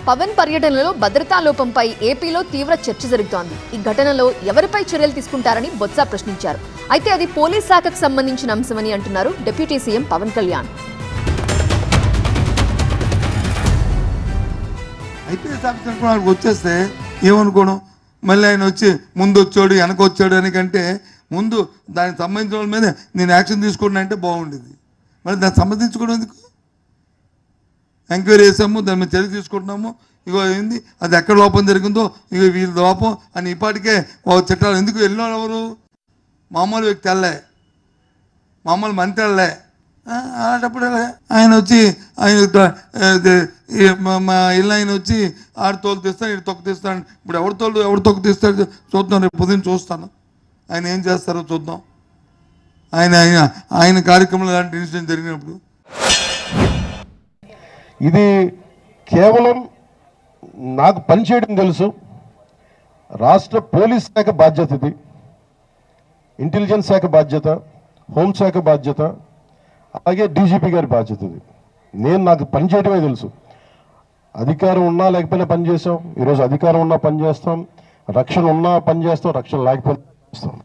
పవన్ పర్యటనలో భద్రతా లోపంపై ఏపీలో తీవ్ర చర్చ జరుగుతోంది. ఈ ఘటనలో ఎవరిపై చర్యలు తీసుకుంటారని బొత్స ప్రశ్నించారు. అయితే అది పోలీస్ శాఖకు సంబంధించిన అంశమని అంటున్నారు deputy CM Pawan Kalyan. IPS officer వచ్చేస్తే ఏమనుకోవడం, మళ్ళీ ఆయన వచ్చి ముందు వచ్చాడు వెనక వచ్చాడు అని కంటే ముందు దానికి సంబంధించిన వాళ్ళ మీద నేను యాక్షన్ తీసుకున్నా అంటే బాగుండేది. మరి దాన్ని సంబంధించుకోవడం ఎందుకు? ఎంక్వైరీ చేసాము, దాని మీద చర్య తీసుకుంటున్నాము, ఇగో ఏంది అది ఎక్కడ లోపం జరిగిందో, ఇక వీళ్ళ లోపం అని ఇప్పటికే చట్టాలు ఎందుకు వెళ్ళిన ఎవరు? మామూలు వ్యక్తి వెళ్ళే, మామూలు మంత్రి వెళ్ళే. అలాంటప్పుడు ఆయన వచ్చి మా ఇల్లు ఆయన వచ్చి ఆడు తోలు తీస్తాను, ఇటు తొక్క తీస్తాను. ఇప్పుడు ఎవరు తొక్క తీస్తాడు చూద్దాం, రేపు పొద్దున్న చూస్తాను ఆయన ఏం చేస్తారో చూద్దాం. ఆయన కార్యక్రమంలో అలాంటి ఇన్సిడెంట్ జరిగినప్పుడు ఇది కేవలం నాకు పనిచేయడం తెలుసు. రాష్ట్ర పోలీస్ శాఖ బాధ్యత ఇది, ఇంటెలిజెన్స్ శాఖ బాధ్యత, హోంశాఖ బాధ్యత, అలాగే డీజీపీ గారి బాధ్యత ఇది. నాకు పనిచేయడమే తెలుసు. అధికారం ఉన్నా లేకపోయినా పనిచేస్తాం. ఈరోజు అధికారం ఉన్నా పనిచేస్తాం, రక్షణ ఉన్నా పనిచేస్తాం, రక్షణ లేకపోయినా పనిచేస్తాం.